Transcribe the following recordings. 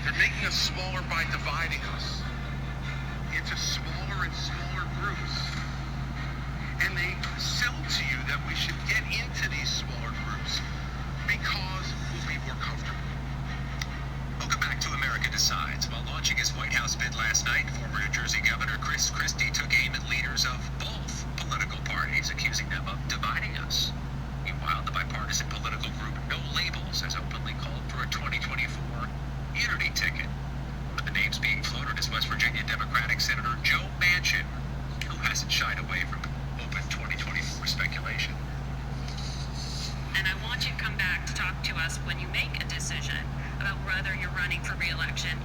They're making us smaller by dividing us into smaller and smaller groups. And they sell to you that we should get into these smaller groups because we'll be more comfortable. Welcome back to America Decides. While launching his White House bid last night, former New Jersey Governor Chris Christie took aim at leaders of both political parties, accusing them of dividing us. Meanwhile, the bipartisan political group No Labels has openly called for a 2024 unity ticket. One of the names being floated is West Virginia Democratic Senator Joe Manchin, who hasn't shied away from open 2024 speculation. And I want you to come back to talk to us when you make a decision about whether you're running for re-election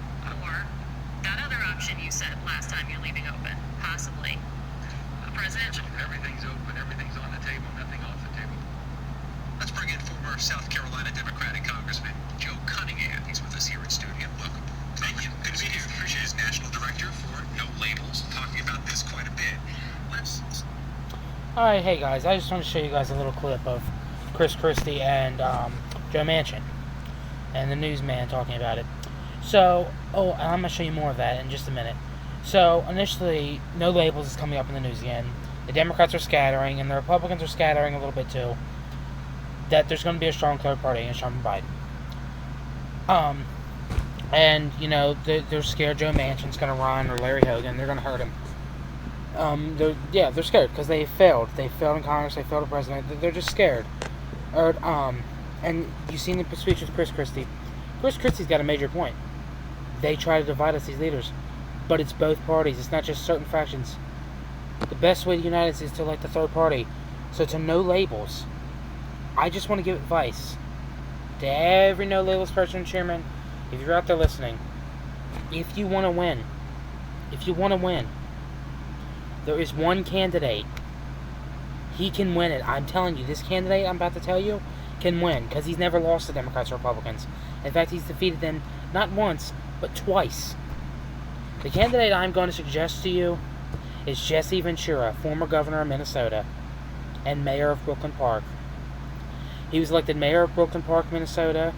or that other option you said last time you're leaving open, possibly a presidential. Everything's open, everything's on the table, nothing off the table. Let's bring in former South Carolina Democratic Congressman Joe Cunningham. He's with us here in studio. Welcome. Thank you. Good to be here. Appreciate his National Director for No Labels, talking about this quite a bit. Alright, hey guys, I just want to show you guys a little clip of Chris Christie and Joe Manchin and the newsman talking about it. So, and I'm going to show you more of that in just a minute. So, initially, No Labels is coming up in the news again. The Democrats are scattering, and the Republicans are scattering a little bit too, that there's going to be a strong third party against Trump and Biden. And, you know, they're scared Joe Manchin's going to run, or Larry Hogan. They're going to hurt him. They're scared, because they failed. They failed in Congress, they failed as president. They're just scared. And you've seen the speech with Chris Christie. Chris Christie's got a major point. They try to divide us, these leaders. But it's both parties. It's not just certain factions. The best way to unite us is to elect the third party. So to No Labels, I just want to give advice to every No Labels person and chairman. If you're out there listening, if you want to win, there is one candidate. He can win it. I'm telling you, this candidate I'm about to tell you can win, because he's never lost to Democrats or Republicans. In fact, he's defeated them not once, but twice. The candidate I'm going to suggest to you is Jesse Ventura, former governor of Minnesota and mayor of Brooklyn Park. He was elected mayor of Brooklyn Park, Minnesota,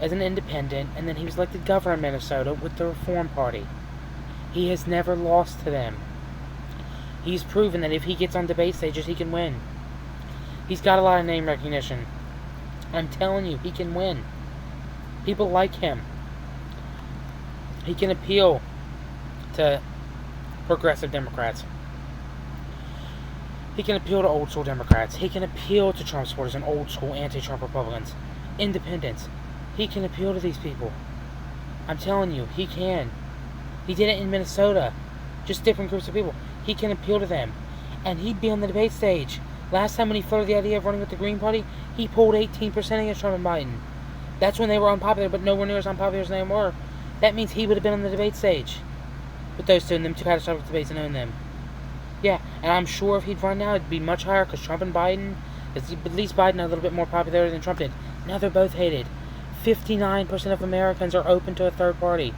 as an independent, and then he was elected governor of Minnesota with the Reform Party. He has never lost to them. He's proven that if he gets on debate stages, he can win. He's got a lot of name recognition. I'm telling you, he can win. People like him. He can appeal to progressive Democrats. He can appeal to old school Democrats. He can appeal to Trump supporters and old school anti-Trump Republicans. Independents. He can appeal to these people. I'm telling you, he can. He did it in Minnesota. Just different groups of people. He can appeal to them. And he'd be on the debate stage. Last time when he floated the idea of running with the Green Party, he pulled 18% against Trump and Biden. That's when they were unpopular, but nowhere near as unpopular as they were. That means he would have been on the debate stage with those two, and them two catastrophic debates and own them. Yeah, and I'm sure if he'd run now, it'd be much higher, because Trump and Biden, at least Biden had a little bit more popularity than Trump did. Now they're both hated. 59% of Americans are open to a third party.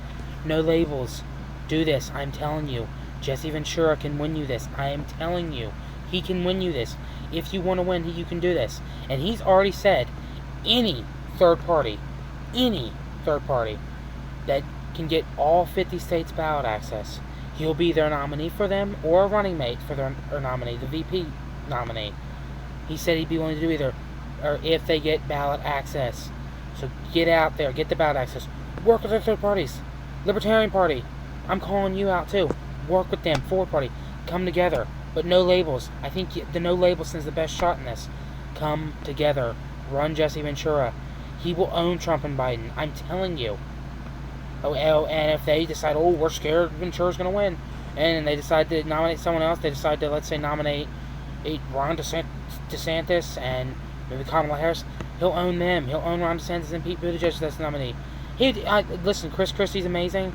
No Labels. Do this. I'm telling you. Jesse Ventura can win you this. I am telling you. He can win you this. If you want to win, you can do this. And he's already said any third party that can get all 50 states ballot access, he'll be their nominee for them or a running mate for their nominee, the VP nominee. He said he'd be willing to do either, or if they get ballot access. So get out there, get the ballot access. Work with the third parties. Libertarian Party, I'm calling you out too. Work with them. Forward Party, come together. But No Labels. I think the No Labels is the best shot in this. Come together. Run Jesse Ventura. He will own Trump and Biden. I'm telling you. And if they decide, we're scared Ventura's going to win, and they decide to nominate someone else, they decide to, let's say, nominate Ron DeSantis and maybe Kamala Harris, he'll own them. He'll own Ron DeSantis and Pete Buttigieg as the nominee. Listen, Chris Christie's amazing,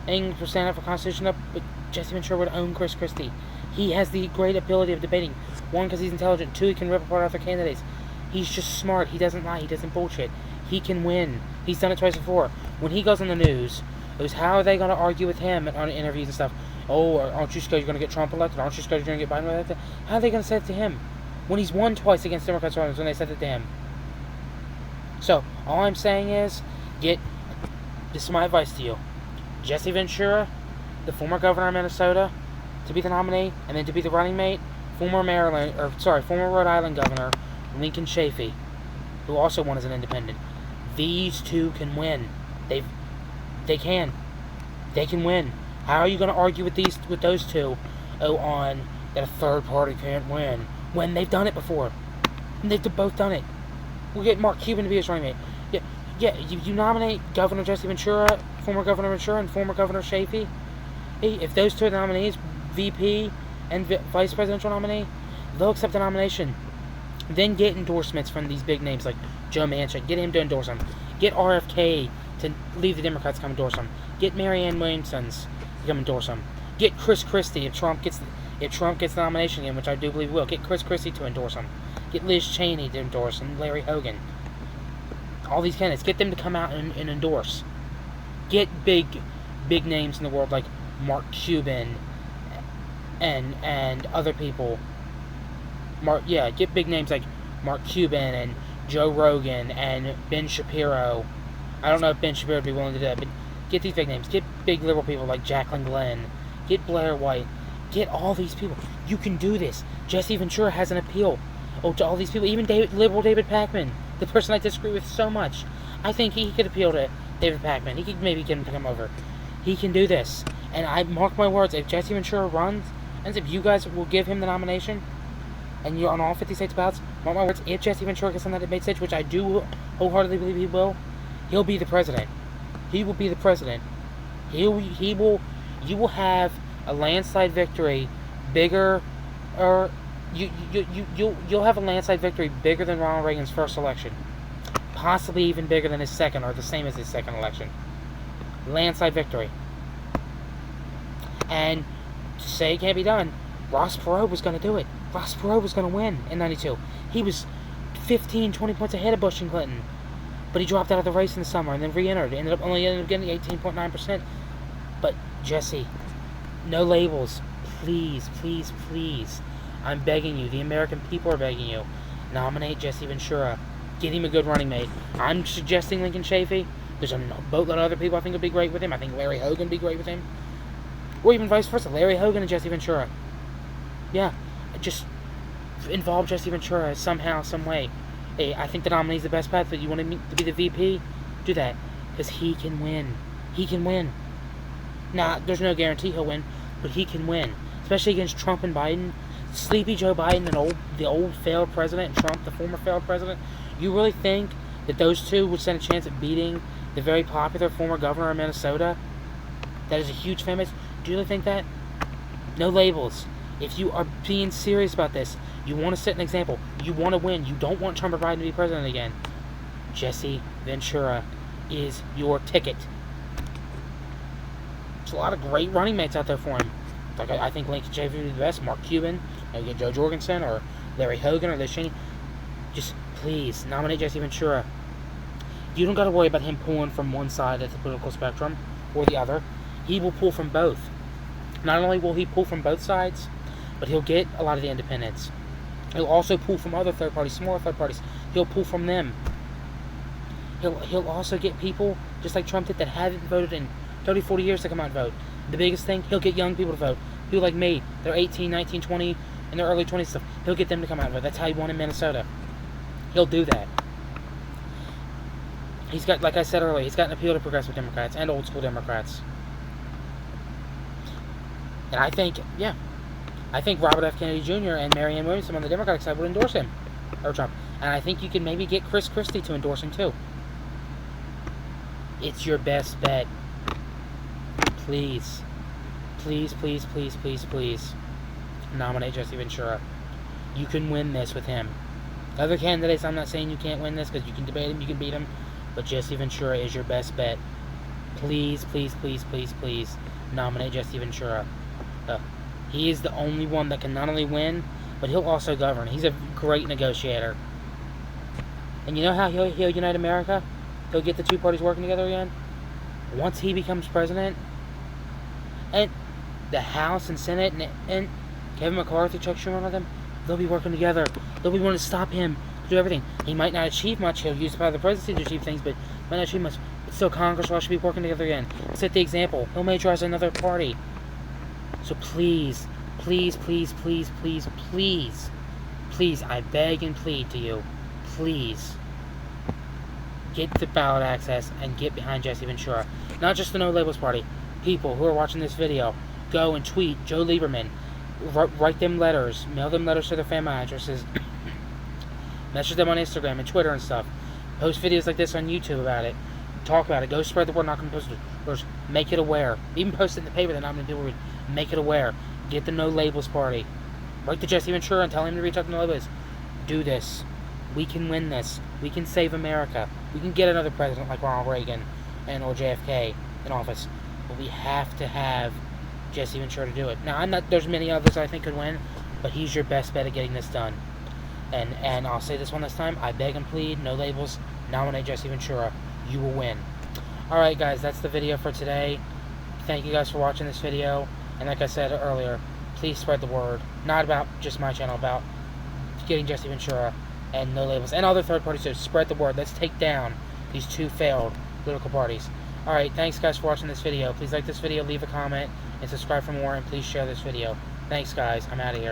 and for stand up for Constitution, but Jesse Ventura would own Chris Christie. He has the great ability of debating. One, because he's intelligent. Two, he can rip apart other candidates. He's just smart. He doesn't lie. He doesn't bullshit. He can win. He's done it twice before. When he goes on the news, it was how are they going to argue with him on interviews and stuff? Aren't you scared you're going to get Trump elected? Aren't you scared you're going to get Biden elected? How are they going to say it to him? When he's won twice against Democrats when they said it to him. So, all I'm saying is, get this is my advice to you. Jesse Ventura, the former governor of Minnesota, to be the nominee, and then to be the running mate, former Rhode Island governor, Lincoln Chafee, who also won as an independent. These two can win. They can win. How are you going to argue with those two on that a third party can't win when they've done it before? And they've both done it. We'll get Mark Cuban to be his running mate. You nominate Governor Jesse Ventura, former Governor Ventura, and former Governor Chafee. Hey, if those two are the nominees, VP and Vice Presidential nominee, they'll accept the nomination. Then get endorsements from these big names like Joe Manchin. Get him to endorse them. Get RFK to leave the Democrats to come endorse them. Get Marianne Williamson to come endorse them. Get Chris Christie if Trump gets the nomination again, which I do believe he will. Get Chris Christie to endorse him. Get Liz Cheney to endorse and Larry Hogan. All these candidates, get them to come out and endorse. Get big names in the world like Mark Cuban and other people. Get big names like Mark Cuban and Joe Rogan and Ben Shapiro. I don't know if Ben Shapiro would be willing to do that, but get these big names. Get big liberal people like Jacqueline Glenn. Get Blair White. Get all these people. You can do this. Jesse Ventura has an appeal to all these people. Even liberal David Pakman, the person I disagree with so much. I think he could appeal to David Pakman. He could maybe get him to come over. He can do this. And I mark my words, if Jesse Ventura runs, and if you guys will give him the nomination, and you're on all 50 states ballots, mark my words, if Jesse Ventura gets on that debate stage, which I do wholeheartedly believe he will, he'll be the president. He will be the president. You will have a landslide victory bigger, or you'll have a landslide victory bigger than Ronald Reagan's first election. Possibly even bigger than his second, or the same as his second election. Landslide victory. And to say it can't be done, Ross Perot was going to do it. Ross Perot was going to win in 92. He was 15, 20 points ahead of Bush and Clinton. But he dropped out of the race in the summer and then re-entered. Ended up getting 18.9%. But Jesse, no labels. Please, please, please. I'm begging you. The American people are begging you. Nominate Jesse Ventura. Get him a good running mate. I'm suggesting Lincoln Chafee. There's a boatload of other people I think would be great with him. I think Larry Hogan would be great with him. Or even vice versa. Larry Hogan and Jesse Ventura. Yeah. Just involve Jesse Ventura somehow, some way. Hey, I think the nominee's the best path, but you want him to be the VP? Do that. Because he can win. He can win. Nah, there's no guarantee he'll win, but he can win. Especially against Trump and Biden. Sleepy Joe Biden and the old failed president, and Trump, the former failed president. You really think that those two would stand a chance at beating the very popular former governor of Minnesota? That is a huge fan base. Do you really think that? No labels. If you are being serious about this, you want to set an example, you want to win, you don't want Trump or Biden to be president again, Jesse Ventura is your ticket. There's a lot of great running mates out there for him. Like I think Lincoln Chafee would be the best, Mark Cuban, maybe get Joe Jorgensen or Larry Hogan or Liz Cheney. Just please nominate Jesse Ventura. You don't got to worry about him pulling from one side of the political spectrum or the other. He will pull from both. Not only will he pull from both sides, but he'll get a lot of the independents. He'll also pull from other third parties, smaller third parties. He'll pull from them. He'll also get people, just like Trump did, that haven't voted in 30, 40 years to come out and vote. The biggest thing, he'll get young people to vote. People like me, they're 18, 19, 20, in their early 20s stuff. He'll get them to come out and vote. That's how he won in Minnesota. He'll do that. He's got, like I said earlier, he's got an appeal to progressive Democrats and old school Democrats. And I think Robert F. Kennedy Jr. and Marianne Williamson on the Democratic side would endorse him, or Trump. And I think you can maybe get Chris Christie to endorse him too. It's your best bet. Please, please, please, please, please, please, nominate Jesse Ventura. You can win this with him. Other candidates, I'm not saying you can't win this, because you can debate him, you can beat him, but Jesse Ventura is your best bet. Please, please, please, please, please, nominate Jesse Ventura. He is the only one that can not only win, but he'll also govern. He's a great negotiator. And you know how he'll unite America? He'll get the two parties working together again? Once he becomes president, and the House and Senate and Kevin McCarthy, Chuck Schumer, and all them, they'll be working together. They'll be wanting to stop him to do everything. He might not achieve much. He'll use the power of the presidency to achieve things, but might not achieve much. But still, Congress all should be working together again. Set the example. He'll majorize another party. So please, please, please, please, please, please, please, I beg and plead to you, please, get the ballot access and get behind Jesse Ventura. Not just the No Labels Party. People who are watching this video, go and tweet Joe Lieberman. Write them letters. Mail them letters to their family addresses. Message them on Instagram and Twitter and stuff. Post videos like this on YouTube about it. Talk about it. Go spread the word. Not going to post it. Make it aware. Even post it in the paper that not many people read. Make it aware. Get the No Labels Party. Write to Jesse Ventura and tell him to reach out to No Labels. Do this. We can win this. We can save America. We can get another president like Ronald Reagan and or JFK in office. But we have to have Jesse Ventura to do it. Now, there's many others I think could win, but he's your best bet at getting this done. And I'll say this one this time. I beg and plead, No Labels, nominate Jesse Ventura. You will win. Alright guys, that's the video for today. Thank you guys for watching this video. And like I said earlier, please spread the word. Not about just my channel, about getting Jesse Ventura and No Labels and other third parties. So spread the word. Let's take down these two failed political parties. Alright, thanks guys for watching this video. Please like this video, leave a comment, and subscribe for more, and please share this video. Thanks guys, I'm out of here.